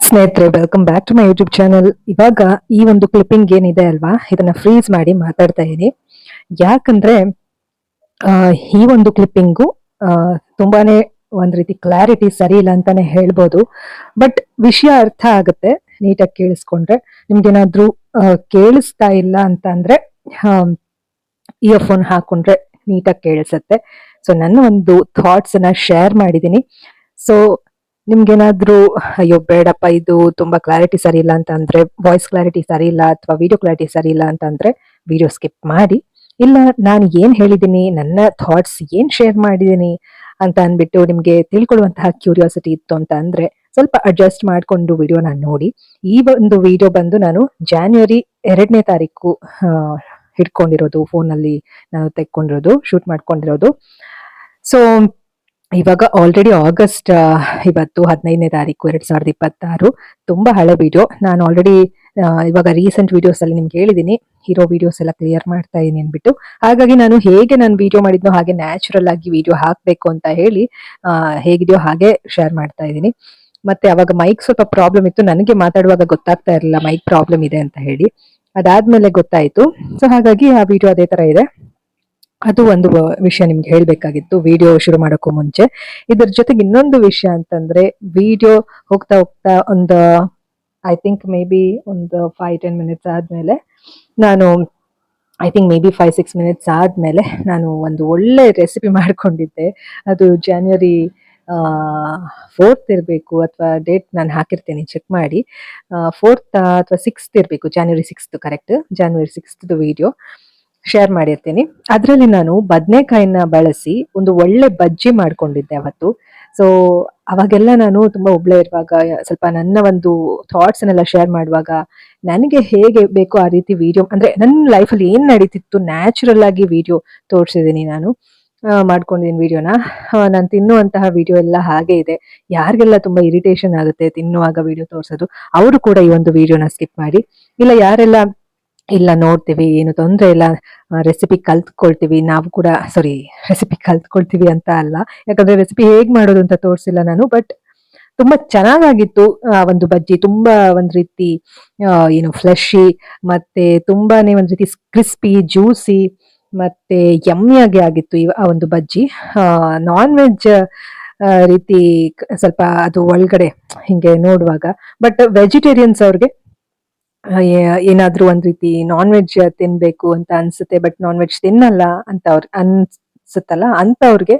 ಸ್ನೇಹಿತರೆ, welcome back to my YouTube channel. ಇವಾಗ ಈ ಒಂದು ಕ್ಲಿಪ್ಪಿಂಗ್ ಏನಿದೆ ಅಲ್ವಾ, ಇದನ್ನ ಫ್ರೀಸ್ ಮಾಡಿ ಮಾತಾಡ್ತಾ ಇದೀನಿ. ಯಾಕಂದ್ರೆ ಈ ಒಂದು ಕ್ಲಿಪ್ಪಿಂಗು ತುಂಬಾನೇ ಒಂದ್ ರೀತಿ ಕ್ಲಾರಿಟಿ ಸರಿ ಇಲ್ಲ ಅಂತಾನೆ ಹೇಳ್ಬೋದು. ಬಟ್ ವಿಷಯ ಅರ್ಥ ಆಗುತ್ತೆ ನೀಟಾಗಿ ಕೇಳಿಸ್ಕೊಂಡ್ರೆ. ನಿಮ್ಗೇನಾದ್ರೂ ಕೇಳಿಸ್ತಾ ಇಲ್ಲ ಅಂತ ಅಂದ್ರೆ ಇಯರ್ಫೋನ್ ಹಾಕೊಂಡ್ರೆ ನೀಟಾಗಿ ಕೇಳಿಸುತ್ತೆ. ಸೊ ನನ್ನ ಒಂದು ಥಾಟ್ಸ್ ಅನ್ನ ಶೇರ್ ಮಾಡಿದೀನಿ. ಸೊ ನಿಮ್ಗೇನಾದ್ರೂ ಅಯ್ಯೋ ಬೇಡಪ್ಪ ಇದು ತುಂಬಾ ಕ್ಲಾರಿಟಿ ಸರಿ ಇಲ್ಲ ಅಂತ ಅಂದ್ರೆ, ವಾಯ್ಸ್ ಕ್ಲಾರಿಟಿ ಸರಿ ಇಲ್ಲ ಅಥವಾ ವಿಡಿಯೋ ಕ್ಲಾರಿಟಿ ಸರಿ ಇಲ್ಲ ಅಂತ ಅಂದ್ರೆ ವಿಡಿಯೋ ಸ್ಕಿಪ್ ಮಾಡಿ, ಇಲ್ಲ ನಾನು ಏನ್ ಹೇಳಿದೀನಿ, ನನ್ನ ಥಾಟ್ಸ್ ಏನ್ ಶೇರ್ ಮಾಡಿದೀನಿ ಅಂತ ಅಂದ್ಬಿಟ್ಟು ನಿಮ್ಗೆ ತಿಳ್ಕೊಳ್ಳುವಂತಹ ಕ್ಯೂರಿಯಾಸಿಟಿ ಇತ್ತು ಅಂತ ಅಂದ್ರೆ ಸ್ವಲ್ಪ ಅಡ್ಜಸ್ಟ್ ಮಾಡ್ಕೊಂಡು ವಿಡಿಯೋನ ನೋಡಿ. ಈ ಒಂದು ವಿಡಿಯೋ ಬಂದು ನಾನು ಜಾನ್ವರಿ 2ನೇ ತಾರೀಕು ಹಿಡ್ಕೊಂಡಿರೋದು, ಫೋನಲ್ಲಿ ನಾನು ತೆಕ್ಕೊಂಡಿರೋದು, ಶೂಟ್ ಮಾಡ್ಕೊಂಡಿರೋದು. ಸೊ ಇವಾಗ ಆಲ್ರೆಡಿ ಆಗಸ್ಟ್ ಇವತ್ತು 15ನೇ ತಾರೀಕು 2026. ತುಂಬಾ ಹಳೆ ವಿಡಿಯೋ. ನಾನು ಆಲ್ರೆಡಿ ಇವಾಗ ರೀಸೆಂಟ್ ವಿಡಿಯೋಸ್ ಅಲ್ಲಿ ನಿಮ್ಗೆ ಹೇಳಿದೀನಿ ಹೀರೋ ವಿಡಿಯೋಸ್ ಎಲ್ಲ ಕ್ಲಿಯರ್ ಮಾಡ್ತಾ ಇದೀನಿ ಅನ್ಬಿಟ್ಟು. ಹಾಗಾಗಿ ನಾನು ಹೇಗೆ ನಾನು ವಿಡಿಯೋ ಮಾಡಿದ್ನೋ ಹಾಗೆ ನ್ಯಾಚುರಲ್ ಆಗಿ ವಿಡಿಯೋ ಹಾಕ್ಬೇಕು ಅಂತ ಹೇಳಿ ಹೇಗಿದೆಯೋ ಹಾಗೆ ಶೇರ್ ಮಾಡ್ತಾ ಇದ್ದೀನಿ. ಮತ್ತೆ ಅವಾಗ ಮೈಕ್ ಸ್ವಲ್ಪ ಪ್ರಾಬ್ಲಮ್ ಇತ್ತು, ನನಗೆ ಮಾತಾಡುವಾಗ ಗೊತ್ತಾಗ್ತಾ ಇರಲಿಲ್ಲ ಮೈಕ್ ಪ್ರಾಬ್ಲಮ್ ಇದೆ ಅಂತ ಹೇಳಿ. ಅದಾದ್ಮೇಲೆ ಗೊತ್ತಾಯ್ತು. ಸೊ ಹಾಗಾಗಿ ಆ ವಿಡಿಯೋ ಅದೇ ತರ ಇದೆ. ಅದು ಒಂದು ವಿಷಯ ನಿಮ್ಗೆ ಹೇಳ್ಬೇಕಾಗಿತ್ತು ವಿಡಿಯೋ ಶುರು ಮಾಡೋಕ್ಕೂ ಮುಂಚೆ. ಇದ್ರ ಜೊತೆಗೆ ಇನ್ನೊಂದು ವಿಷಯ ಅಂತಂದ್ರೆ, ವಿಡಿಯೋ ಹೋಗ್ತಾ ಹೋಗ್ತಾ ಒಂದು ಐ ಥಿಂಕ್ ಮೇ ಬಿ ಒಂದು 5-10 ಮಿನಿಟ್ಸ್ ಆದ್ಮೇಲೆ ನಾನು I think may be 5-6 minutes ಆದ್ಮೇಲೆ ನಾನು ಒಂದು ಒಳ್ಳೆ ರೆಸಿಪಿ ಮಾಡ್ಕೊಂಡಿದ್ದೆ. ಅದು ಜಾನ್ವರಿ 4th ಇರಬೇಕು ಅಥವಾ ಡೇಟ್ ನಾನು ಹಾಕಿರ್ತೀನಿ, ಚೆಕ್ ಮಾಡಿ. 4th ಅಥವಾ 6th ಇರಬೇಕು, January 6th, correct, January 6th video share ಮಾಡಿರ್ತೀನಿ. ಅದರಲ್ಲಿ ನಾನು ಬದನೆಕಾಯಿನ ಬಳಸಿ ಒಂದು ಒಳ್ಳೆ ಬಜ್ಜಿ ಮಾಡ್ಕೊಂಡಿದ್ದೆ ಅವತ್ತು. ಸೊ ಅವಾಗೆಲ್ಲ ನಾನು ತುಂಬಾ ಒಬ್ಳೆ ಇರುವಾಗ ಸ್ವಲ್ಪ ನನ್ನ ಒಂದು ಥಾಟ್ಸ್ ಅನ್ನೆಲ್ಲ ಶೇರ್ ಮಾಡುವಾಗ ನನಗೆ ಹೇಗೆ ಬೇಕೋ ಆ ರೀತಿ ವಿಡಿಯೋ, ಅಂದ್ರೆ ನನ್ನ ಲೈಫಲ್ಲಿ ಏನ್ ನಡೀತಿತ್ತು ನ್ಯಾಚುರಲ್ ಆಗಿ ವಿಡಿಯೋ ತೋರಿಸಿದೀನಿ ನಾನು, ಮಾಡ್ಕೊಂಡಿದ್ದೀನಿ ವಿಡಿಯೋನ. ನಾನು ತಿನ್ನುವಂತಹ ವಿಡಿಯೋ ಎಲ್ಲ ಹಾಗೆ ಇದೆ. ಯಾರಿಗೆಲ್ಲ ತುಂಬಾ ಇರಿಟೇಷನ್ ಆಗುತ್ತೆ ತಿನ್ನುವಾಗ ವಿಡಿಯೋ ತೋರಿಸೋದು, ಅವರು ಕೂಡ ಈ ಒಂದು ವಿಡಿಯೋನ ಸ್ಕಿಪ್ ಮಾಡಿ. ಇಲ್ಲ ಯಾರೆಲ್ಲ ಇಲ್ಲ ನೋಡ್ತೀವಿ ಏನು ತೊಂದರೆ ಇಲ್ಲ, ರೆಸಿಪಿ ಕಲ್ತ್ಕೊಳ್ತೀವಿ ನಾವು ಕೂಡ, ಸಾರಿ ರೆಸಿಪಿ ಕಲ್ತ್ಕೊಳ್ತೀವಿ ಅಂತ ಅಲ್ಲ, ಯಾಕಂದ್ರೆ ರೆಸಿಪಿ ಹೇಗ್ ಮಾಡೋದು ಅಂತ ತೋರಿಸಿಲ್ಲ ನಾನು. ಬಟ್ ತುಂಬಾ ಚೆನ್ನಾಗಾಗಿತ್ತು ಆ ಒಂದು ಬಜ್ಜಿ. ತುಂಬಾ ಒಂದ್ ರೀತಿ ಏನು ಫ್ಲೆಶಿ, ಮತ್ತೆ ತುಂಬಾನೇ ಒಂದ್ ರೀತಿ ಕ್ರಿಸ್ಪಿ, ಜ್ಯೂಸಿ, ಮತ್ತೆ ಯಮ್ಮಿಯಾಗಿ ಆಗಿತ್ತು ಆ ಒಂದು ಬಜ್ಜಿ. ನಾನ್ ವೆಜ್ ರೀತಿ ಸ್ವಲ್ಪ ಅದು ಒಳಗಡೆ ಹಿಂಗೆ ನೋಡುವಾಗ. ಬಟ್ ವೆಜಿಟೇರಿಯನ್ಸ್ ಅವ್ರಿಗೆ ಏನಾದ್ರೂ ಒಂದ್ ರೀತಿ ನಾನ್ ವೆಜ್ ತಿನ್ಬೇಕು ಅಂತ ಅನ್ಸುತ್ತೆ, ಬಟ್ ನಾನ್ ವೆಜ್ ತಿನ್ನಲ್ಲ ಅಂತ ಅನ್ಸುತ್ತಲ್ಲ, ಅಂತವ್ರಿಗೆ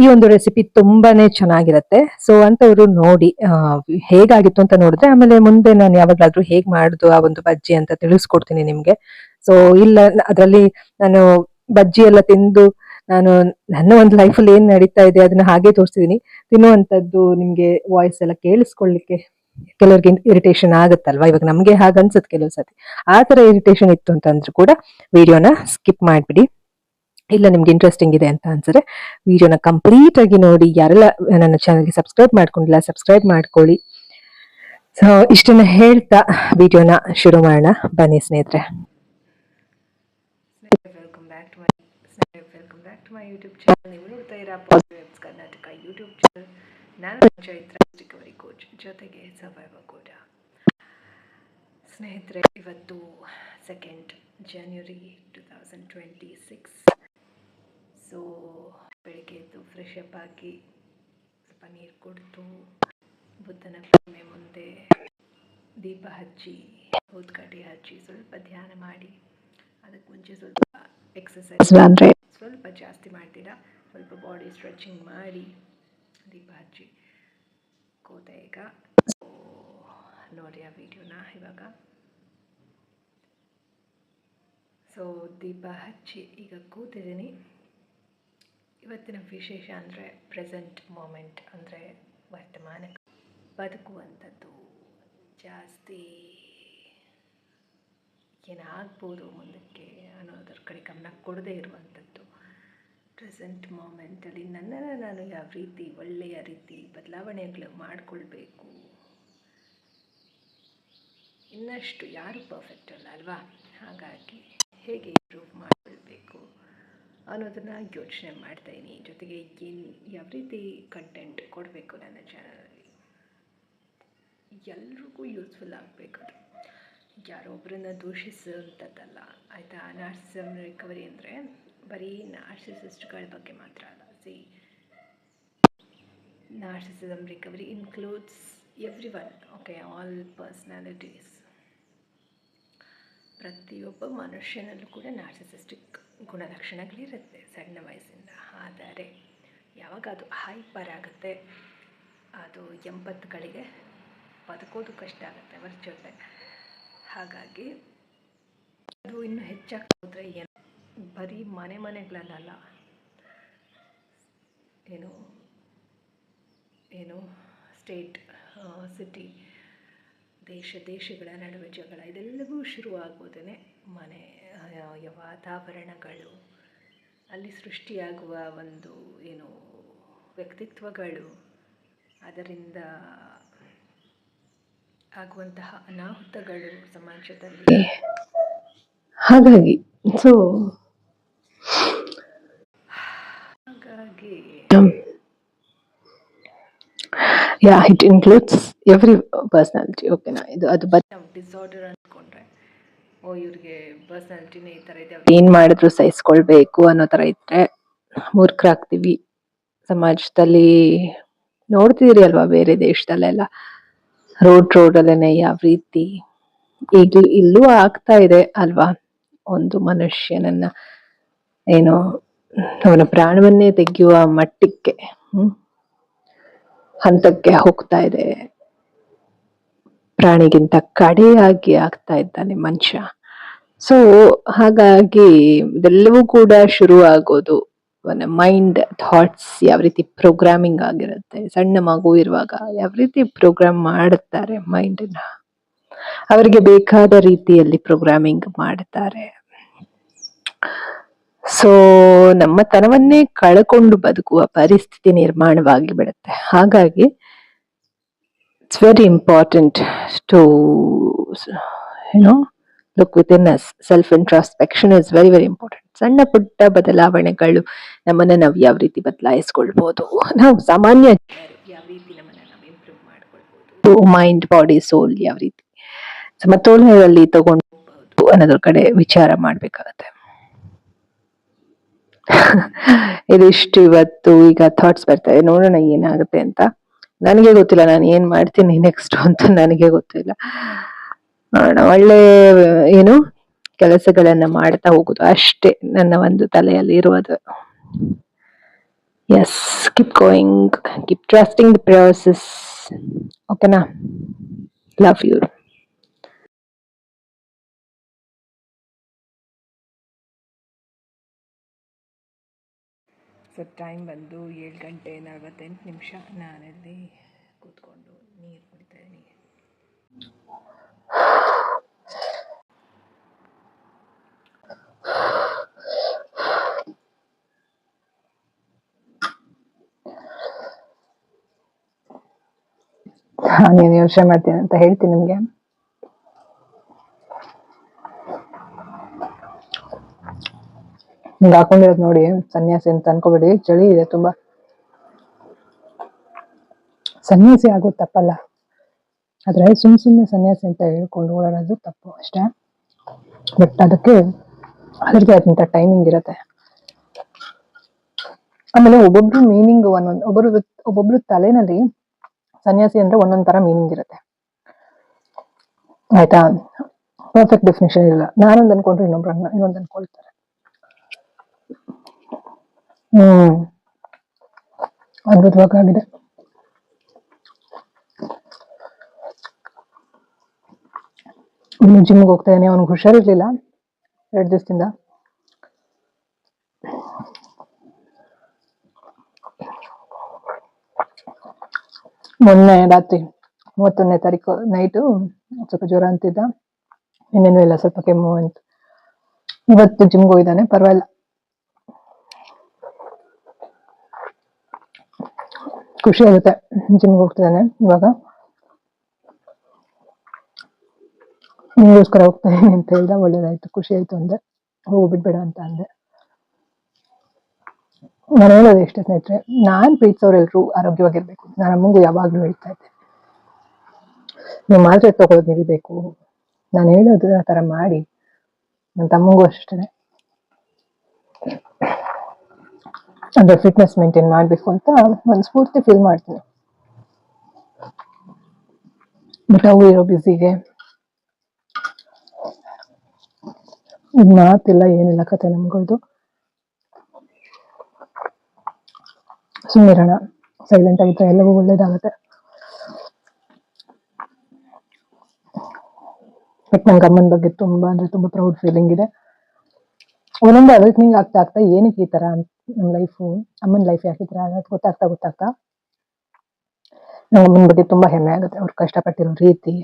ಈ ಒಂದು ರೆಸಿಪಿ ತುಂಬಾನೇ ಚೆನ್ನಾಗಿರತ್ತೆ. ಸೊ ಅಂತವ್ರು ನೋಡಿ ಹೇಗಾಗಿತ್ತು ಅಂತ ನೋಡಿದ್ರೆ ಆಮೇಲೆ ಮುಂದೆ ನಾನು ಯಾವಾಗ್ಲಾದ್ರೂ ಹೇಗ್ ಮಾಡುದು ಆ ಒಂದು ಬಜ್ಜಿ ಅಂತ ತಿಳಿಸ್ಕೊಡ್ತೀನಿ ನಿಮ್ಗೆ. ಸೊ ಇಲ್ಲ ಅದ್ರಲ್ಲಿ ನಾನು ಬಜ್ಜಿ ಎಲ್ಲ ತಿಂದು ನಾನು ನನ್ನ ಒಂದು ಲೈಫಲ್ಲಿ ಏನ್ ನಡೀತಾ ಇದೆ ಅದನ್ನ ಹಾಗೆ ತೋರಿಸ್ತಿದೀನಿ. ತಿನ್ನುವಂತದ್ದು ನಿಮ್ಗೆ ವಾಯ್ಸ್ ಎಲ್ಲ ಕೇಳಿಸ್ಕೊಳ್ಳಿಕ್ಕೆ ಕೆಲವ್ರಿಗೆ ಇರಿಟೇಷನ್ ಆಗುತ್ತಲ್ವಾ, ಇವಾಗ ನಮ್ಗೆ ಹಾಗ ಅನ್ಸುತ್ತೆ ಕೆಲವು ಸತಿ. ಆ ತರ ಇರಿಟೇಷನ್ ಇತ್ತು ಅಂತಂದ್ರೂ ಕೂಡ ವಿಡಿಯೋನ ಸ್ಕಿಪ್ ಮಾಡ್ಬಿಡಿ. ಇಲ್ಲ ನಿಮ್ಗೆ ಇಂಟ್ರೆಸ್ಟಿಂಗ್ ಇದೆ ಅಂತ ಅನ್ಸಿದ್ರೆ ವಿಡಿಯೋನ ಕಂಪ್ಲೀಟ್ ಆಗಿ ನೋಡಿ. ಯಾರೆಲ್ಲ ನನ್ನ ಚಾನಲ್ಗೆ ಸಬ್ಸ್ಕ್ರೈಬ್ ಮಾಡ್ಕೊಂಡಿಲ್ಲ ಸಬ್ಸ್ಕ್ರೈಬ್ ಮಾಡ್ಕೊಳ್ಳಿ. ಸೊ ಇಷ್ಟನ್ನ ಹೇಳ್ತಾ ವಿಡಿಯೋನ ಶುರು ಮಾಡೋಣ ಬನ್ನಿ ಸ್ನೇಹಿತರೆ. Welcome back to my YouTube channel. ನೀವು ನೋಡ್ತಾ ಇರೋ ಪಾಸಿಟಿವ್ ಕರ್ನಾಟಕ ಯೂಟ್ಯೂಬ್ ಚಾನಲ್. ನಾನು ಚೈತ್ರ, ರಿಕವರಿ ಕೋಚ್, ಜೊತೆಗೆ ಸರ್ವೈವರ್ ಕೂಡ. ಸ್ನೇಹಿತರೆ, ಇವತ್ತು 2nd January 2026. ಸೊ ಬೆಳಿಗ್ಗೆ ಎದ್ದು ಫ್ರೆಶ್ ಅಪ್ ಆಗಿ ಸ್ವಲ್ಪ ನೀರು ಕುಡಿದು ಬುದ್ಧನ ಪ್ರತಿಮೆ ಮುಂದೆ ದೀಪ ಹಚ್ಚಿ, ಊದ್ಕಡ್ಡಿ ಹಚ್ಚಿ, ಸ್ವಲ್ಪ ಧ್ಯಾನ ಮಾಡಿ, ಅದಕ್ಕೆ ಮುಂಚೆ ಸ್ವಲ್ಪ ಎಕ್ಸಸೈಸ್ ಅಂದರೆ ಸ್ವಲ್ಪ ಜಾಸ್ತಿ ಮಾಡ್ತೀರಾ, ಸ್ವಲ್ಪ ಬಾಡಿ ಸ್ಟ್ರೆಚಿಂಗ್ ಮಾಡಿ ದೀಪ ಹಚ್ಚಿ ಕೂತೆ. ಈಗ ನೋಡಿ ಆ ವಿಡಿಯೋನ ಇವಾಗ. ಸೊ ದೀಪ ಹಚ್ಚಿ ಈಗ ಕೂತಿದ್ದೀನಿ. ಇವತ್ತಿನ ವಿಶೇಷ ಅಂದರೆ ಪ್ರೆಸೆಂಟ್ ಮೂಮೆಂಟ್, ಅಂದರೆ ವರ್ತಮಾನ ಬದುಕುವಂಥದ್ದು. ಜಾಸ್ತಿ ಏನಾಗ್ಬೋದು ಮುಂದಕ್ಕೆ ಅನ್ನೋದ್ರ ಕಡೆ ಗಮನ ಕೊಡದೇ ಇರುವಂಥದ್ದು. ಪ್ರೆಸೆಂಟ್ ಮೂಮೆಂಟಲ್ಲಿ ನನ್ನನ್ನು ನಾನು ಯಾವ ರೀತಿ ಒಳ್ಳೆಯ ರೀತಿ ಬದಲಾವಣೆಗಳು ಮಾಡಿಕೊಳ್ಬೇಕು. ಇನ್ನಷ್ಟು ಯಾರು ಪರ್ಫೆಕ್ಟ್ ಅಲ್ಲ ಅಲ್ವಾ, ಹಾಗಾಗಿ ಹೇಗೆ ಇಂಪ್ರೂವ್ ಮಾಡಿಕೊಳ್ಬೇಕು ಅನ್ನೋದನ್ನು ಯೋಚನೆ ಮಾಡ್ತಾಯಿದ್ದೀನಿ. ಜೊತೆಗೆ ಯಾವ ರೀತಿ ಕಂಟೆಂಟ್ ಕೊಡಬೇಕು ನನ್ನ ಚಾನಲಲ್ಲಿ ಎಲ್ರಿಗೂ ಯೂಸ್ಫುಲ್ ಆಗಬೇಕದು. ಯಾರೊಬ್ಬರನ್ನ ದೂಷಿಸುವಂಥದ್ದಲ್ಲ ಆಯಿತಾ. ನಾರ್ಸಿಸಮ್ ರಿಕವರಿ ಅಂದರೆ ಬರೀ ನಾರ್ಸಿಸಿಸ್ಟ್ಗಳ ಬಗ್ಗೆ ಮಾತ್ರ ಅಲ್ಲ. Narcissism recovery includes everyone, okay, all personalities. ಪ್ರತಿಯೊಬ್ಬ ಮನುಷ್ಯನಲ್ಲೂ ಕೂಡ ನಾರ್ಸಿಸಿಸ್ಟಿಕ್ ಗುಣಲಕ್ಷಣಗಳಿರುತ್ತೆ ಸಣ್ಣ ವಯಸ್ಸಿಂದ. ಆದರೆ ಯಾವಾಗ ಅದು ಹೈಪರ್ ಆಗುತ್ತೆ, ಅದು ಎಂಪತ್ತುಗಳಿಗೆ ಬದುಕೋದು ಕಷ್ಟ ಆಗುತ್ತೆ ಅವರ ಜೊತೆ. ಹಾಗಾಗಿ ಅದು ಇನ್ನೂ ಹೆಚ್ಚಾಗ್ತಾ ಹೋದರೆ ಏನು, ಬರೀ ಮನೆಗಳಲ್ಲ, ಏನು ಸ್ಟೇಟ್, ಸಿಟಿ, ದೇಶಗಳ ನಡುವೆ ಜಗಳ, ಇದೆಲ್ಲವೂ ಶುರುವಾಗೋದೇ ಮನೆಯ ವಾತಾವರಣಗಳು, ಅಲ್ಲಿ ಸೃಷ್ಟಿಯಾಗುವ ಒಂದು ವ್ಯಕ್ತಿತ್ವಗಳು, ಅದರಿಂದ ಆಗುವಂತಹ ಅನಾಹುತಗಳು ಸಮಾಜದಲ್ಲಿ. ಹಾಗಾಗಿ ಇಟ್ ಇನ್ಕ್ಲೂಡ್ಸ್ ಎವ್ರಿ ಪರ್ಸನಾಲಿಟಿ. ಓಕೆನಾ, ಅದು ಡಿಸಾರ್ಡರ್ ಅಂದ್ಕೊಂಡ್ರೆ ಇವ್ರಿಗೆ ಪರ್ಸನಾಲಿಟಿನೇ ಈ ಥರ ಇದೆ, ಏನು ಮಾಡಿದ್ರು ಸಹಿಸ್ಕೊಳ್ಬೇಕು ಅನ್ನೋ ಥರ ಇದ್ರೆ ಮೂರ್ಖರಾಗ್ತೀವಿ. ಸಮಾಜದಲ್ಲಿ ನೋಡ್ತಿದ್ದೀರಿ ಅಲ್ವಾ, ಬೇರೆ ದೇಶದಲ್ಲೆಲ್ಲ ರೋಡಲ್ಲೇನೆ ಯಾವ ರೀತಿ ಇಲ್ಲೂ ಆಗ್ತಾ ಇದೆ ಅಲ್ವಾ. ಒಂದು ಮನುಷ್ಯನನ್ನ ಅವನ ಪ್ರಾಣವನ್ನೇ ತೆಗೆಯುವ ಮಟ್ಟಕ್ಕೆ ಹಂತಕ್ಕೆ ಹೋಗ್ತಾ ಇದೆ. ಪ್ರಾಣಿಗಿಂತ ಕಡೆಯಾಗಿ ಆಗ್ತಾ ಇದ್ದಾನೆ ಮನುಷ್ಯ. ಸೊ ಹಾಗಾಗಿ ಇದೆಲ್ಲವೂ ಕೂಡ ಶುರು ಆಗೋದು ಮೈಂಡ್ ಥಾಟ್ಸ್ ಯಾವ ರೀತಿ ಪ್ರೋಗ್ರಾಮಿಂಗ್ ಆಗಿರುತ್ತೆ. ಸಣ್ಣ ಮಗು ಇರುವಾಗ ಯಾವ ರೀತಿ ಪ್ರೋಗ್ರಾಮ್ ಮಾಡುತ್ತಾರೆ ಮೈಂಡನ್ನ, ಅವರಿಗೆ ಬೇಕಾದ ರೀತಿಯಲ್ಲಿ ಪ್ರೋಗ್ರಾಮಿಂಗ್ ಮಾಡ್ತಾರೆ. ಸೊ ನಮ್ಮ ತನವನ್ನೇ ಕಳ್ಕೊಂಡು ಬದುಕುವ ಪರಿಸ್ಥಿತಿ ನಿರ್ಮಾಣವಾಗಿ ಬಿಡುತ್ತೆ. ಹಾಗಾಗಿ it's very important to look within us. Self introspection is very very important. ಸಣ್ಣ ಪುಟ್ಟ ಬದಲಾವಣೆಗಳು ನಮ್ಮನ್ನ ನಾವು ಯಾವ ರೀತಿ ಬದಲಾಯಿಸ್ಕೊಳ್ಬಹುದು, ನಾವು ಸಾಮಾನ್ಯ ಯಾವ ರೀತಿ ನಮ್ಮನ್ನು ನಾವು ಇಂಪ್ರೂವ್ ಮಾಡ್ಕೊಳ್ಬೋದು, ಮೈಂಡ್ ಬಾಡಿ ಸೋಲ್ ಯಾವ ರೀತಿ ಸಮತೋಲನದಲ್ಲಿ ತಗೊಂಡು ಅನ್ನೋದ್ರ ಕಡೆ ವಿಚಾರ ಮಾಡ್ಬೇಕಾಗತ್ತೆ. ಇದಿಷ್ಟು ಇವತ್ತು. ಈಗ ಥಾಟ್ಸ್ ಬರ್ತಾರೆ, ನೋಡೋಣ ಏನಾಗುತ್ತೆ ಅಂತ. ನನಗೆ ಗೊತ್ತಿಲ್ಲ ನಾನು ಏನ್ ಮಾಡ್ತೀನಿ ನೆಕ್ಸ್ಟ್ ಅಂತ, ನನಗೆ ಗೊತ್ತಿಲ್ಲ. ಒಳ್ಳೆ ಕೆಲಸಗಳನ್ನ ಮಾಡ್ತಾ ಹೋಗುದು ಅಷ್ಟೇ ನನ್ನ ಒಂದು ತಲೆಯಲ್ಲಿ ಇರುವುದು. Yes, keep going, keep trusting the process. ಓಕೆನಾ? Love you. ಸೊ ಟೈಮ್ ಬಂದು 7:48. ನಾನಲ್ಲಿ ಕೂತ್ಕೊಂಡು ನೀರು ಕುಡಿತಾ ಇದ್ದೀನಿ. ನೀನು ಯೋಚನೆ ಮಾಡ್ತೀನಿ ಅಂತ ಹೇಳ್ತೀನಿ ನಿಮ್ಗೆ. ಹಿಂಗೆ ಹಾಕೊಂಡಿರೋದು ನೋಡಿ ಸನ್ಯಾಸಿ ಅಂತ ಅನ್ಕೋಬೇಡಿ, ಚಳಿ ಇದೆ ತುಂಬಾ. ಸನ್ಯಾಸಿ ಆಗೋದು ತಪ್ಪಲ್ಲ, ಆದ್ರೆ ಸುಮ್ಮನೆ ಸನ್ಯಾಸಿ ಅಂತ ಹೇಳ್ಕೊಂಡು ಓಡಾಡೋದು ತಪ್ಪು ಅಷ್ಟೇ. ಬಟ್ ಅದಕ್ಕೆ ಅದರದೇ ಆದಂತ ಟೈಮಿಂಗ್ ಇರುತ್ತೆ. ಆಮೇಲೆ ಒಬ್ಬೊಬ್ರು ಮೀನಿಂಗ್ ಒಬ್ಬೊಬ್ರು ತಲೆನಲ್ಲಿ ಸನ್ಯಾಸಿ ಅಂದ್ರೆ ಒಂದೊಂದ್ ತರ ಮೀನಿಂಗ್ ಇರುತ್ತೆ, ಆಯ್ತಾ? ಪರ್ಫೆಕ್ಟ್ ಡೆಫಿನೇಷನ್ ಇಲ್ಲ. ನಾನೊಂದು ಅನ್ಕೊಂಡ್ರೆ ಇನ್ನೊಂದು ಅನ್ಕೊಳ್ತಾರೆ. ಅದ್ಭುತವಾಗಿದೆ. ಜಿಮ್ಗೆ ಹೋಗ್ತಾ ಇದ್ದಾನೆ, ಅವ್ನಿಗೆ ಹುಷಾರಿರ್ಲಿಲ್ಲ 2 ದಿವಸದಿಂದ. ಮೊನ್ನೆ ರಾತ್ರಿ 31ನೇ ತಾರೀಕು ನೈಟು ಸ್ವಲ್ಪ ಜ್ವರ ಅಂತಿದ್ದ, ಇನ್ನೇನು ಇಲ್ಲ, ಸ್ವಲ್ಪ ಕೆಮ್ಮು ಅಂತ. ಇವತ್ತು ಜಿಮ್ಗೆ ಹೋಗಿದ್ದಾನೆ, ಪರವಾಗಿಲ್ಲ, ಖುಷಿ ಆಗುತ್ತೆ. ಜಿಮ್ಗೆ ಹೋಗ್ತಿದ್ದಾನೆ ಇವಾಗ. ನಿಮಗೋಸ್ಕರ ಹೋಗ್ತಾ ಇದ್ದೀನಿ ಅಂತ ಹೇಳ್ದ, ಒಳ್ಳೇದಾಯ್ತು, ಖುಷಿ ಆಯ್ತು ಅಂದೆ. ಹೋಗ್ಬಿಡ್ಬೇಡ ಅಂತ ಅಂದೆ. ನಾನು ಹೇಳೋದು ಎಷ್ಟೇ ಸ್ನೇಹಿತರೆ, ನಾನ್ ಪ್ರೀತಿಸೋರೆಲ್ರು ಆರೋಗ್ಯವಾಗಿರ್ಬೇಕು. ನಾನು ಅಮ್ಮಂಗೂ ಯಾವಾಗ್ಲೂ ಹೇಳ್ತಾ ಇದ್ದೆ, ನೀವು ಮಾತ್ರೆ ತಗೊಳ್ಳೋದು ನಿಲ್ಬೇಕು. ನಾನು ಹೇಳೋದು ಆ ಥರ ಮಾಡಿ. ನನ್ನ ತಮ್ಮಂಗೂ ಅಷ್ಟೇ ಅಂದ್ರೆ ಫಿಟ್ನೆಸ್ ಮೇಂಟೈನ್ ಮಾಡಬೇಕು ಅಂತ ಒಂದು ಸ್ಫೂರ್ತಿ ಫೀಲ್ ಮಾಡ್ತೀನಿ. ಬಟ್ ಅವು ಇರೋ ಬ್ಯುಸಿಗೆ ಮಾತಿಲ್ಲ ಏನಿಲ್ಲ ಕತೆ ನಮ್ಗಳ್ದು. ಸುಮ್ಮನಿರೋಣ, ಸೈಲೆಂಟ್ ಆಗಿದ್ರೆ ಎಲ್ಲವೂ ಒಳ್ಳೇದಾಗುತ್ತೆ. ಬಟ್ ನಂಗೆ ಅಮ್ಮನ ಬಗ್ಗೆ ತುಂಬಾ ಅಂದ್ರೆ ತುಂಬಾ ಪ್ರೌಡ್ ಫೀಲಿಂಗ್ ಇದೆ. ಒಂದೊಂದು ಅವೇಕ್ನಿಂಗ್ ಆಗ್ತಾ ಆಗ್ತಾ ಏನಕ್ಕೆ ಈ ತರ ನಮ್ಮ ಲೈಫು, ಅಮ್ಮನ ಲೈಫ್ ಯಾಕೆ ಈ ತರ ಆಗೋದು ಗೊತ್ತಾಗ್ತಾ ನಂಗೆ ಅಮ್ಮನ ಬಗ್ಗೆ ತುಂಬಾ ಹೆಮ್ಮೆ ಆಗುತ್ತೆ. ಅವ್ರು ಕಷ್ಟಪಟ್ಟಿರೋ ರೀತಿ,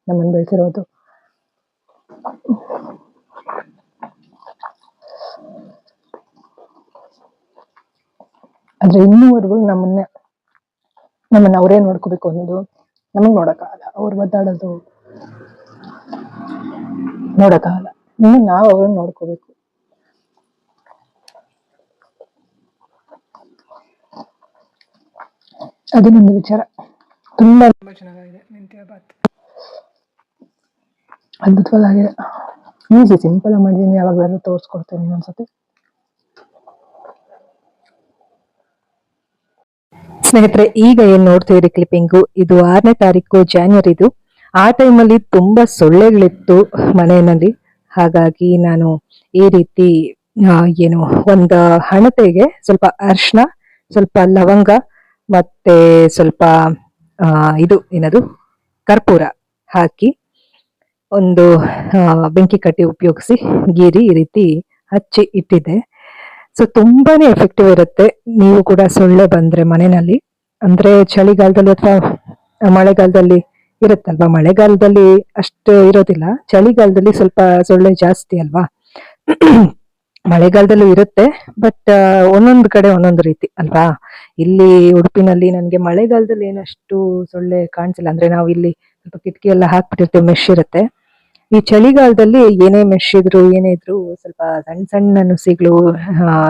ನಮ್ಮನ್ನು ಬೆಳೆಸಿರೋದು. ಆದ್ರೆ ಇನ್ನೂವರೆಗೂ ನಮ್ಮನ್ನ ಅವರೇ ನೋಡ್ಕೋಬೇಕು ಅನ್ನೋದು ನಮಗ್ ನೋಡಕ್ಕಾಗಲ್ಲ. ಅವ್ರು ಒದ್ದಾಡೋದು ನೋಡಕ್ಕಾಗಲ್ಲ. ಇನ್ನು ನಾವು ಅವ್ರನ್ನ ನೋಡ್ಕೋಬೇಕು. ಅದು ನನ್ನ ವಿಚಾರ. ತುಂಬಾ ಚೆನ್ನಾಗಿದೆ. ಮೆಂತ್ಯ ಬಾತ್ ಅದ್ಭುತವಾಗಿದೆ. ಈಸಿ, ಸಿಂಪಲ್ ಆಗಿ ಮಾಡಿದೀನಿ. ಯಾವಾಗಲಾದ್ರೂ ತೋರಿಸ್ಕೊಡ್ತೇನೆ ಇನ್ನೊಂದ್ಸತಿ. ಸ್ನೇಹಿತರೆ, ಈಗ ಏನ್ ನೋಡ್ತಿದ್ರಿ ಕ್ಲಿಪ್ಪಿಂಗು, ಇದು 6ನೇ ತಾರೀಕು ಜಾನ್ವರಿದು. ಆ ಟೈಮಲ್ಲಿ ತುಂಬಾ ಸೊಳ್ಳೆಗಳಿತ್ತು ಮನೆಯಲ್ಲಿ. ಹಾಗಾಗಿ ನಾನು ಈ ರೀತಿ ಏನು ಒಂದು ಹಣತೆಗೆ ಸ್ವಲ್ಪ ಅರಿಶಿನ, ಸ್ವಲ್ಪ ಲವಂಗ, ಮತ್ತೆ ಸ್ವಲ್ಪ ಇದು ಏನದು ಕರ್ಪೂರ ಹಾಕಿ ಒಂದು ಬೆಂಕಿ ಕಟ್ಟಿ ಉಪಯೋಗಿಸಿ ಗೀರಿ ಈ ರೀತಿ ಹಚ್ಚಿ ಇಟ್ಟಿದ್ದೆ. ಸೊ ತುಂಬಾನೇ ಎಫೆಕ್ಟಿವ್ ಇರುತ್ತೆ. ನೀವು ಕೂಡ ಸೊಳ್ಳೆ ಬಂದ್ರೆ ಮನೆಯಲ್ಲಿ, ಅಂದ್ರೆ ಚಳಿಗಾಲದಲ್ಲಿ ಅಥವಾ ಮಳೆಗಾಲದಲ್ಲಿ ಇರುತ್ತಲ್ವಾ, ಮಳೆಗಾಲದಲ್ಲಿ ಅಷ್ಟು ಇರೋದಿಲ್ಲ, ಚಳಿಗಾಲದಲ್ಲಿ ಸ್ವಲ್ಪ ಸೊಳ್ಳೆ ಜಾಸ್ತಿ ಅಲ್ವಾ. ಮಳೆಗಾಲದಲ್ಲೂ ಇರುತ್ತೆ, ಬಟ್ ಒಂದೊಂದು ಕಡೆ ಒಂದೊಂದು ರೀತಿ ಅಲ್ವಾ. ಇಲ್ಲಿ ಉಡುಪಿನಲ್ಲಿ ನನಗೆ ಮಳೆಗಾಲದಲ್ಲಿ ಏನಷ್ಟು ಸೊಳ್ಳೆ ಕಾಣಿಸಿಲ್ಲ. ಅಂದ್ರೆ ನಾವು ಇಲ್ಲಿ ಸ್ವಲ್ಪ ಕಿಟಕಿ ಎಲ್ಲ ಹಾಕ್ಬಿಟ್ಟಿರ್ತೇವೆ, ಮೆಶ್ ಇರುತ್ತೆ. ಈ ಚಳಿಗಾಲದಲ್ಲಿ ಏನೇ ಮೆಶ್ ಇದ್ರು ಏನೇ ಇದ್ರು ಸ್ವಲ್ಪ ಸಣ್ಣ ಸಣ್ಣ ನುಸಿಗಳು,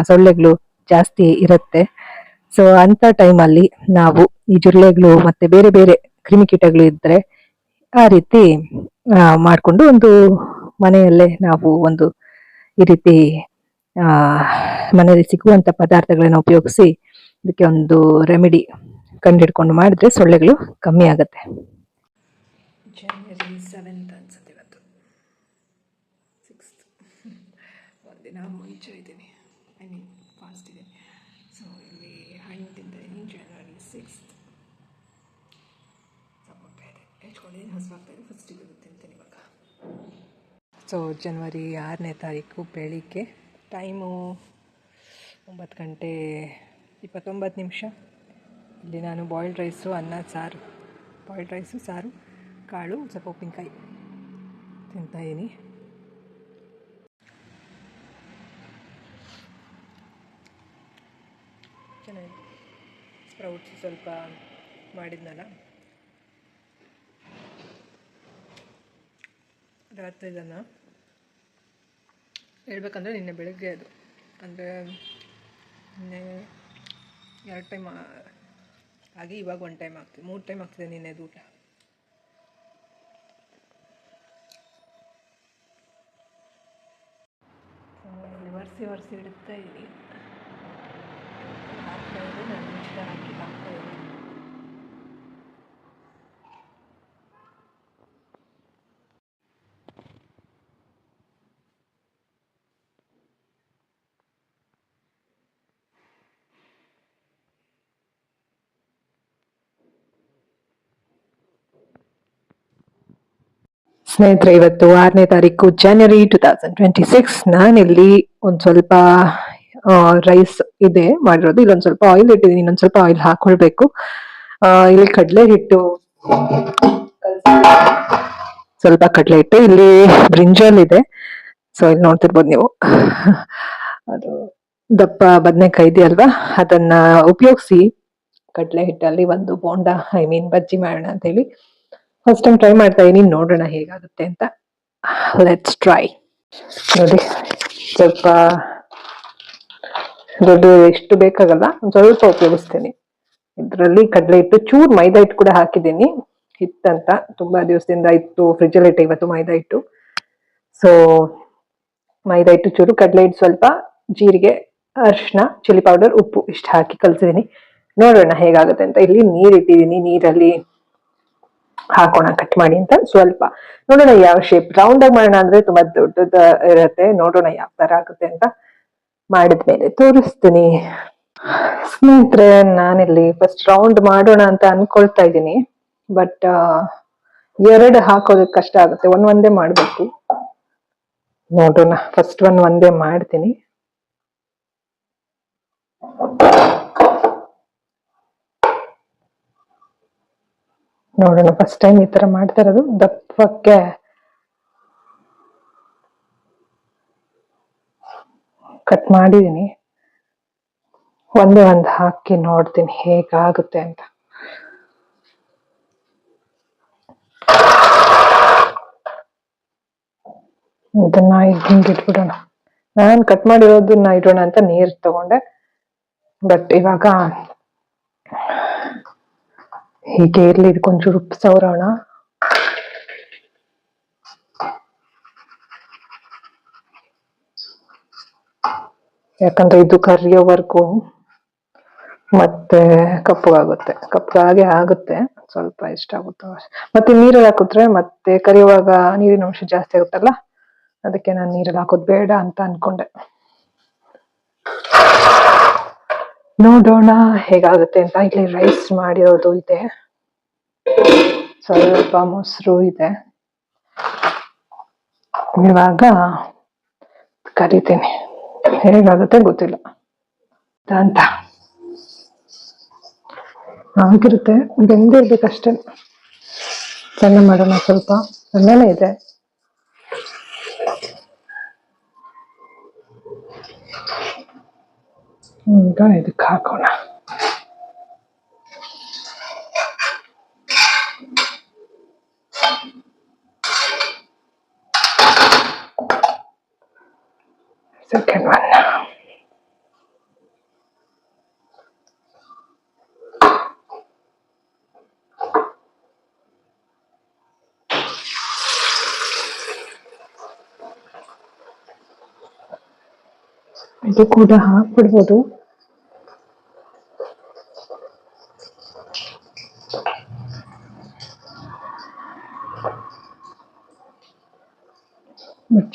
ಸೊಳ್ಳೆಗಳು ಜಾಸ್ತಿ ಇರುತ್ತೆ. ಸೊ ಅಂತ ಟೈಮಲ್ಲಿ ನಾವು ಈ ಜಿರಳೆಗಳು ಮತ್ತೆ ಬೇರೆ ಬೇರೆ ಕ್ರಿಮಿಕೀಟಗಳು ಇದ್ರೆ ಆ ರೀತಿ ಮಾಡಿಕೊಂಡು ಒಂದು ಮನೆಯಲ್ಲೇ ನಾವು ಒಂದು ಈ ರೀತಿ ಮನೆಯಲ್ಲಿ ಸಿಗುವಂತ ಪದಾರ್ಥಗಳನ್ನ ಉಪಯೋಗಿಸಿ ಇದಕ್ಕೆ ಒಂದು ರೆಮಿಡಿ ಕಂಡಿಡ್ಕೊಂಡು ಮಾಡಿದ್ರೆ ಸೊಳ್ಳೆಗಳು ಕಮ್ಮಿ ಆಗುತ್ತೆ. ಜನವರಿ 7th ಅನ್ಸುತ್ತೆ ಇವತ್ತು. 6th ಒಂದಿನ ಮುಂಚೆ ಇದ್ದೀನಿ, ಐ ಮೀನ್ ಫಾಸ್ಟ್ ಇದ್ದೀನಿ. ಸೊ ಇಲ್ಲಿ ಹಣ್ಣು ತಿಂತೀನಿ. ಜನವರಿ 6th ಹೆಚ್ಕೊಂಡಿದ್ದೀನಿ, ಹಸುವಾಗ್ತಾ ಇದೆ. ಫಸ್ಟ್ ಇದು ತಿಂತೀನಿ ಇವಾಗ. ಸೊ ಜನವರಿ 6ನೇ ತಾರೀಕು ಬೆಳಿಗ್ಗೆ, ಟೈಮು 9 ಗಂಟೆ 29 ನಿಮಿಷ. ಇಲ್ಲಿ ನಾನು ಬಾಯ್ಲ್ಡ್ ರೈಸು, ಅನ್ನ ಸಾರು, ಬಾಯ್ಲ್ಡ್ ರೈಸು ಸಾರು, ಕಾಳು, ಸ್ವಲ್ಪ ಉಪ್ಪಿನಕಾಯಿ ತಿಂತಾಯಿದ್ದೀನಿ. ಚೆನ್ನಾಗಿ ಸ್ಪ್ರೌಟ್ಸ್ ಸ್ವಲ್ಪ ಮಾಡಿದ್ನಲ್ಲ, ರಾತ್ರಿ ಇದನ್ನು ಹೇಳ್ಬೇಕಂದ್ರೆ ನಿನ್ನೆ ಬೆಳಗ್ಗೆ ಅದು ಅಂದರೆ ನಿನ್ನೆ 2 ಟೈಮ್ ಆಗಿ ಇವಾಗ 1 ಟೈಮ್ ಆಗ್ತಿದೆ, 3 ಟೈಮ್ ಆಗ್ತಿದೆ ನಿನ್ನೆದು ಊಟ. ಒರೆಸಿ ಇಡುತ್ತಾ ಇದ್ದೀನಿ. ಹಾಕ್ತಾಯಿದ್ದೆ, ನಾನು ಇಷ್ಟ ಹಾಕಿ ಹಾಕ್ತಾಯಿದ್ದೆ. ಸ್ನೇಹಿತರೆ, ಇವತ್ತು 6ನೇ ತಾರೀಕು ಜಾನ್ವರಿ 2026. ನಾನಿಲ್ಲಿ ಒಂದು ಸ್ವಲ್ಪ ರೈಸ್ ಇದೆ ಮಾಡಿರೋದು. ಇಲ್ಲೊಂದು ಸ್ವಲ್ಪ ಆಯಿಲ್ ಇಟ್ಟಿದ್ದೀನಿ, ಇನ್ನೊಂದು ಸ್ವಲ್ಪ ಆಯಿಲ್ ಹಾಕೊಳ್ಬೇಕು. ಇಲ್ಲಿ ಕಡಲೆ ಹಿಟ್ಟು, ಸ್ವಲ್ಪ ಕಡಲೆ ಹಿಟ್ಟು, ಇಲ್ಲಿ ಬ್ರಿಂಜಾಲ್ ಇದೆ. ಸೊ ಇಲ್ಲಿ ನೋಡ್ತಿರ್ಬೋದು ನೀವು. ಅದು ದಪ್ಪ ಬದನೆಕಾಯಿ ಇದೆಯಲ್ವಾ, ಅದನ್ನ ಉಪಯೋಗಿಸಿ ಕಡಲೆ ಹಿಟ್ಟಲ್ಲಿ ಒಂದು ಬೋಂಡ, ಐ ಮೀನ್ ಬಜ್ಜಿ ಮಾಡೋಣ ಅಂತ ಹೇಳಿ ಫಸ್ಟ್ ಟೈಮ್ ಟ್ರೈ ಮಾಡ್ತಾ ಇದೀನಿ. ನೋಡೋಣ ಹೇಗಾಗುತ್ತೆ ಅಂತ. Let's try. ನೋಡಿ, ಸ್ವಲ್ಪ ದೊಡ್ಡ ಎಷ್ಟು ಬೇಕಾಗಲ್ಲ, ಒಂದು ಸ್ವಲ್ಪ ಉಪಯೋಗಿಸ್ತೀನಿ. ಇದರಲ್ಲಿ ಕಡಲೆ ಹಿಟ್ಟು, ಚೂರು ಮೈದಾ ಹಿಟ್ಟು ಕೂಡ ಹಾಕಿದ್ದೀನಿ. ಹಿಟ್ಟಂತ ತುಂಬಾ ದಿವಸದಿಂದ ಇತ್ತು, ಫ್ರಿಜ್ಜಲ್ಲಿ ಇಟ್ಟು ಇವತ್ತು ಮೈದಾ ಹಿಟ್ಟು. ಸೊ ಮೈದಾ ಹಿಟ್ಟು ಚೂರು, ಕಡಲೆ ಹಿಟ್ಟು ಸ್ವಲ್ಪ, ಜೀರಿಗೆ, ಅರಿಶಿನ, ಚಿಲ್ಲಿ ಪೌಡರ್, ಉಪ್ಪು ಇಷ್ಟು ಹಾಕಿ ಕಲ್ಸಿದೀನಿ. ನೋಡೋಣ ಹೇಗಾಗುತ್ತೆ ಅಂತ. ಇಲ್ಲಿ ನೀರ್ ಇಟ್ಟಿದೀನಿ, ನೀರಲ್ಲಿ ಹಾಕೋಣ ಕಟ್ ಮಾಡಿ ಅಂತ ಸ್ವಲ್ಪ. ನೋಡೋಣ ಯಾವ ಶೇಪ್. ರೌಂಡ್ ಆಗಿ ಮಾಡೋಣ ಅಂದ್ರೆ ತುಂಬಾ ದೊಡ್ಡದ ಇರತ್ತೆ. ನೋಡೋಣ ಯಾವ ತರ ಆಗುತ್ತೆ ಅಂತ. ಮಾಡಿದ್ಮೇಲೆ ತೋರಿಸ್ತೀನಿ. ಸ್ನೇಹಿತರೆ, ನಾನಿಲ್ಲಿ ಫಸ್ಟ್ ರೌಂಡ್ ಮಾಡೋಣ ಅಂತ ಅನ್ಕೊಳ್ತಾ ಇದ್ದೀನಿ. ಬಟ್ 2 ಹಾಕೋದಕ್ಕೆ ಕಷ್ಟ ಆಗುತ್ತೆ, ಒಂದೇ ಮಾಡ್ಬೇಕು. ನೋಡೋಣ, ಫಸ್ಟ್ ಒಂದೇ ಮಾಡ್ತೀನಿ. ನೋಡೋಣ, ಫಸ್ಟ್ ಟೈಮ್ ಈ ತರ ಮಾಡ್ತಾ ಇರೋದು. ದಪ್ಪಕ್ಕೆ ಕಟ್ ಮಾಡಿದೀನಿ. ಒಂದೇ ಒಂದು ಹಾಕಿ ನೋಡ್ತೀನಿ ಹೇಗಾಗುತ್ತೆ ಅಂತ. ಇದನ್ನ ಹಿಂಗೆ ಇಟ್ಬಿಡೋಣ. ನಾನು ಕಟ್ ಮಾಡಿರೋದನ್ನ ಇಡೋಣ ಅಂತ ನೀರ್ ತಗೊಂಡೆ. ಬಟ್ ಇವಾಗ ಹೀಗೆ ಇರ್ಲಿ, ಇದಕ್ಕೊಂಚೂರು ಉಪ್ಪು ಸವರೋಣ. ಯಾಕಂದ್ರೆ ಇದು ಕರಿಯೋವರೆಗೂ ಮತ್ತೆ ಕಪ್ಪಗಾಗೆ ಆಗುತ್ತೆ. ಸ್ವಲ್ಪ ಇಷ್ಟ ಆಗುತ್ತೆ. ಮತ್ತೆ ನೀರಲ್ಲಿ ಹಾಕಿದ್ರೆ ಮತ್ತೆ ಕರಿಯುವಾಗ ನೀರಿನ ಅಂಶ ಜಾಸ್ತಿ ಆಗುತ್ತಲ್ಲ, ಅದಕ್ಕೆ ನಾನು ನೀರಲ್ಲಿ ಹಾಕೋದು ಬೇಡ ಅಂತ ಅನ್ಕೊಂಡೆ. ನೋಡೋಣ ಹೇಗಾಗುತ್ತೆ ಅಂತ. ಇಲ್ಲಿ ರೈಸ್ ಮಾಡಿರೋದು ಇದೆ, ಸ್ವಲ್ಪ ಮೊಸರು ಇದೆ. ಇವಾಗ ಕರಿತೀನಿ, ಹೇಗಾಗುತ್ತೆ ಗೊತ್ತಿಲ್ಲ ಅಂತ. ಆಗಿರುತ್ತೆ, ಬೆಂದಿರ್ಬೇಕಷ್ಟೇ. ಸಣ್ಣ ಮಾಡೋಣ, ಸ್ವಲ್ಪ ಸಣ್ಣನೇ ಇದೆ. ಈಗ ಇದಕ್ಕೆ ಹಾಕೋಣ. Second one. ಇದು ಕೂಡ ಹಾಕ್ಬಿಡ್ಬೋದು.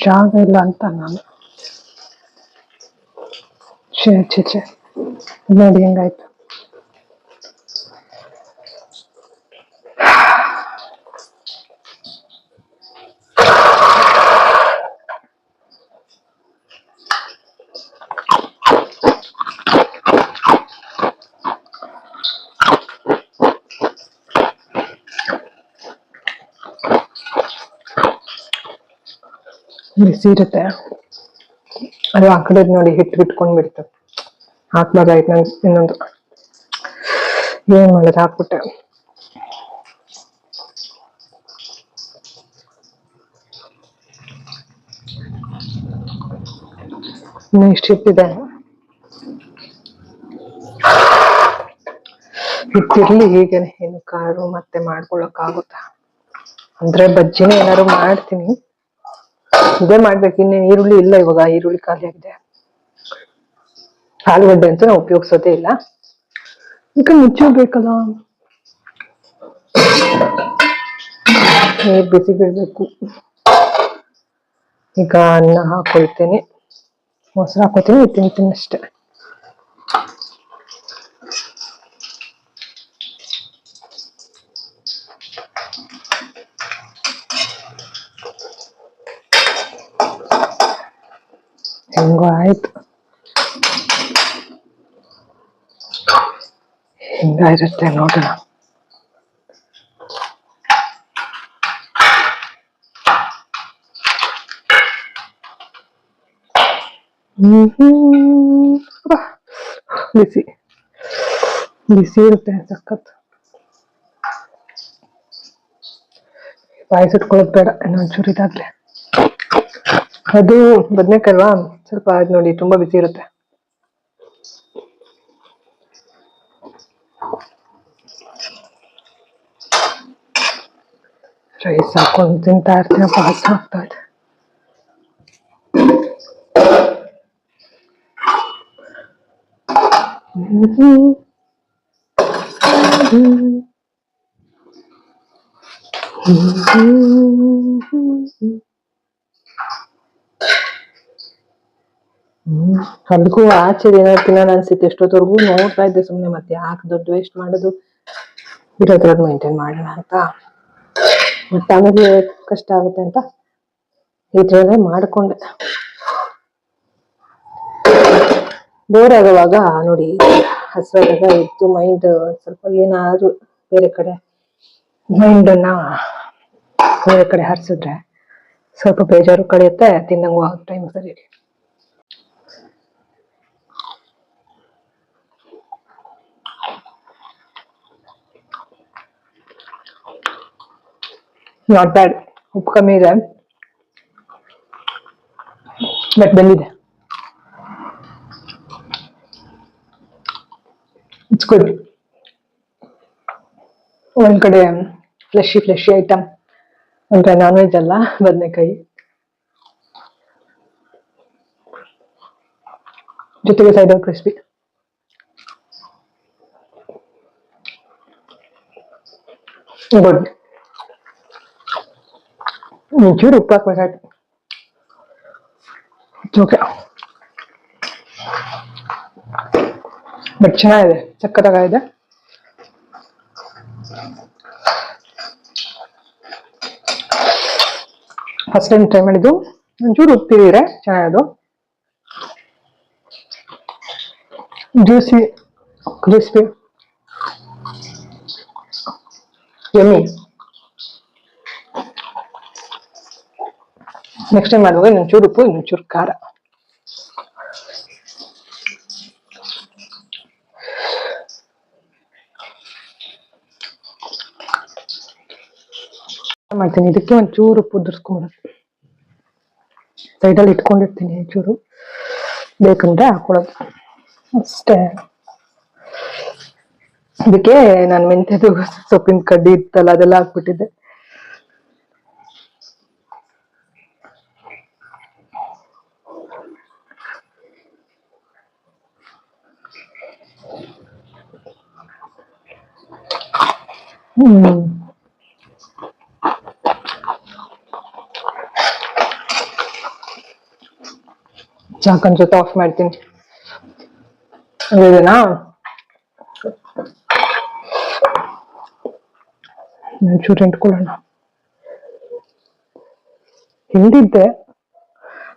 ಜಾಗ ಇಲ್ಲ ಅಂತ ನಾನು ಛೆ ನೋಡಿ ಹೆಂಗಾಯ್ತು. ಬಿಸಿ ಇರುತ್ತೆ, ಅದು ಆ ಕಡೆ ನೋಡಿ ಹಿಟ್ಟು ಬಿಟ್ಕೊಂಡ್ ಬಿಡ್ತದೆ. ಹಾಕ್ಬಾರ್ದಾಯ್ತು ನನ್ ಇನ್ನೊಂದು. ಏನ್ ಮಾಡೋದು, ಹಾಕ್ಬಿಟ್ಟೆ. ಇನ್ನು ಇಷ್ಟು ಹಿಟ್ಟಿದೆ. ಹಿಟ್ಟಿರ್ಲಿ ಹೀಗೇನೆ, ಏನು ಕಾರು ಮತ್ತೆ ಮಾಡ್ಕೊಳಕ್ ಆಗುತ್ತ ಅಂದ್ರೆ ಬಜ್ಜಿನೇ ಏನಾದ್ರು ಮಾಡ್ತೀನಿ. ಇದೇ ಮಾಡ್ಬೇಕು, ಇನ್ನೇನು ಈರುಳ್ಳಿ ಇಲ್ಲ ಇವಾಗ. ಈರುಳ್ಳಿ ಖಾಲಿ ಆಗಿದೆ. ಆಲೂಗಡ್ಡೆ ಅಂತೂ ನಾವು ಉಪಯೋಗಿಸೋದೇ ಇಲ್ಲ. ಈಗ ಮುಚ್ಚಬೇಕಲ್ಲ, ನೀರು ಬಿಸಿ ಬಿಡ್ಬೇಕು. ಈಗ ಅನ್ನ ಹಾಕೊಳ್ತೀನಿ, ಮೊಸರು ಹಾಕೋತೀನಿ, ತಿಂತೀನಿ ಅಷ್ಟೇ. ಹೆಂಗೋ ಆಯ್ತು, ಹೆಂಗಾಗಿರುತ್ತೆ ನೋಡೋಣ. ಬಿಸಿ ಬಿಸಿ ಇರುತ್ತೆ ಸಖತ್. ಪಾಯಸಿಟ್ಕೊಳ್ಳೋದು ಬೇಡ, ಇನ್ನೊಂಚೂರು ಇದಾಗ್ಲಿ. ಅದು ಬದ್ನೇಕಾಯಿ ಅಲ್ವಾ, ಸ್ವಲ್ಪ ಆದ್ ನೋಡಿ, ತುಂಬಾ ಬಿಸಿ ಇರುತ್ತೆ. ರೈಸ್ ಹಾಕೊಂಡು ತಿಂತಾ ಇರ್ತೀನಿ, ಪಾಸ್ ಆಗ್ತಾ ಇದೆ. ಅದಕ್ಕೂ ಆಚೆ ಏನಾದ್ರು ತಿನ್ನೋಣ ಅನ್ಸುತ್ತೆ. ಎಷ್ಟೊತ್ತವರೆಗೂ ನೋಡ್ತಾ ಇದ್ದೆ ಸುಮ್ನೆ, ಮತ್ತೆ ಯಾಕೆ ದುಡ್ಡು ವೇಸ್ಟ್ ಮಾಡೋದು, ಇರೋದ್ರಲ್ಲಿ ಮೇಂಟೈನ್ ಮಾಡೋಣ ಅಂತ. ಮತ್ತೆ ಆಮೇಲೆ ಕಷ್ಟ ಆಗುತ್ತೆ ಅಂತ ಇದ್ರಲ್ಲೇ ಮಾಡ್ಕೊಂಡೆ. ಬೋರ್ ಆಗುವಾಗ ನೋಡಿ, ಹಸಿರಾದಾಗ ಇದ್ದು ಮೈಂಡ್ ಸ್ವಲ್ಪ ಏನಾದ್ರು ಬೇರೆ ಕಡೆ ಮೈಂಡನ್ನ ಬೇರೆ ಕಡೆ ಹರಿಸಿದ್ರೆ ಸ್ವಲ್ಪ ಬೇಜಾರು ಕಳೆಯುತ್ತೆ, ತಿನ್ನಂಗೂ ಟೈಮ್ ಸರಿ. Not bad. ಉಪ್ಪು ಕಮ್ಮಿ ಇದೆ, ಬಟ್ ಬಂದಿದೆ. It's good. ಒಂದ್ ಕಡೆ ಫ್ಲೆಶಿ ಐಟಮ್ ಅಂದ್ರೆ ನಾನ್ ವೆಜ್ ಅಲ್ಲ, ಬದನೆಕಾಯಿ ಜೊತೆಗೆ ಸೈಡ್ ಕ್ರಿಸ್ಪಿ. ಗುಡ್. ಒಂಚೂರು ಉಪ್ಪು ಹಾಕ್ಬೇಕಾಯ್ತು. ಓಕೆ, ಬಟ್ ಚೆನ್ನಾಗಿದೆ, ಸಕ್ಕತ್ತಾಗಿದೆ. ಫಸ್ಟ್ ಟೈಮ್ ಟ್ರೈ ಮಾಡಿದ್ದು. ಒಂಚೂರು ಉಪ್ಪಿದ್ರೆ ಚೆನ್ನಾಗದು. Juicy, crispy, yummy. Next time ಮಾಡುವಾಗ ಇನ್ನೊಂಚೂರು ಉಪ್ಪು, ಇನ್ನೊಂಚೂರು ಖಾರ. ಮಾಡ್ತೀನಿ. ಇದಕ್ಕೆ ಒಂಚೂರು ಉಪ್ಪು ಉದುರಿಸ್ಕೊಂಡ್ಬಿಡೋದು, ಸೈಡಲ್ಲಿ ಇಟ್ಕೊಂಡಿರ್ತೀನಿ. ಒಂಚೂರು ಬೇಕಂದ್ರೆ ಹಾಕೊಳ್ಳೋದು ಅಷ್ಟೇ. ಇದಕ್ಕೆ ನಾನು ಮೆಂತ್ಯದು ಸೊಪ್ಪಿನ ಕಡ್ಡಿ ಇತ್ತಲ್ಲ, ಅದೆಲ್ಲ ಹಾಕ್ಬಿಟ್ಟಿದ್ದೆ. ಸಾಕು ಅನ್ಸುತ್ತೆ, ಆಫ್ ಮಾಡ್ತೀನಿ. ಇದೆನಾ ಒಂಚೂರು ಇಟ್ಕೊಳ್ಳೋಣ. ಹಿಂಡಿದ್ದೆ,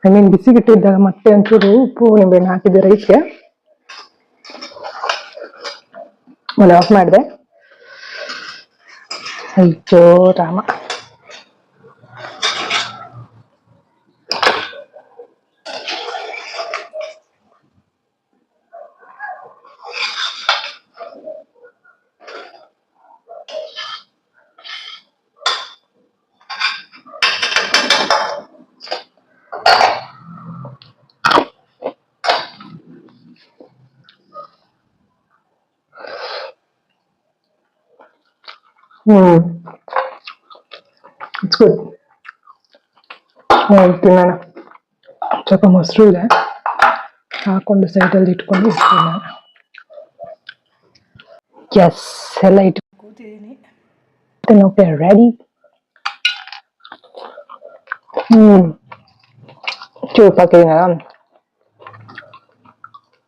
ಐ ಮೀನ್ ಬಿಸಿಗಿಟ್ಟಿದ್ದಾಗ ಮತ್ತೆ ಒಂಚೂರು ಉಪ್ಪು ನಿಂಬೆಹಣ್ಣು ಹಾಕಿದ್ದೆ ರೈಸ್ಗೆ. ಆಮೇಲೆ ಆಫ್ ಮಾಡಿದೆ. ಅಯ್ಯೋ ರಾಮ. It's good. ತಿನ್ನೋಣ. ಸ್ವಲ್ಪ ಮೊಸರು ಇದೆ, ಹಾಕೊಂಡು ಸೈಡಲ್ಲಿ ಇಟ್ಕೊಂಡು ತಿನ್ನೋಣ. ಎಸ್, ಎಲ್ಲ ಕೂತಿದ್ದೀನಿ. Okay, ready. ಚೂಪ್ ಹಾಕಿದ್ದೀನ,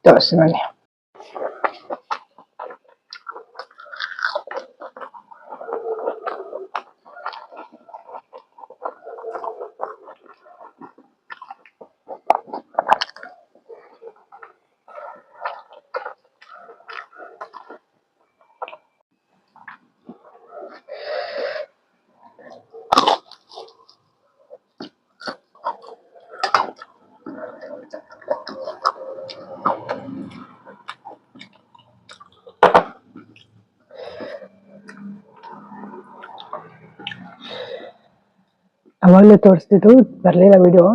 ತೋರಿಸಿ ನೋಡಿ. ಅವಾಗಲೇ ತೋರಿಸ್ತಿದ್ದು, ಬರಲಿಲ್ಲ ವಿಡಿಯೋ.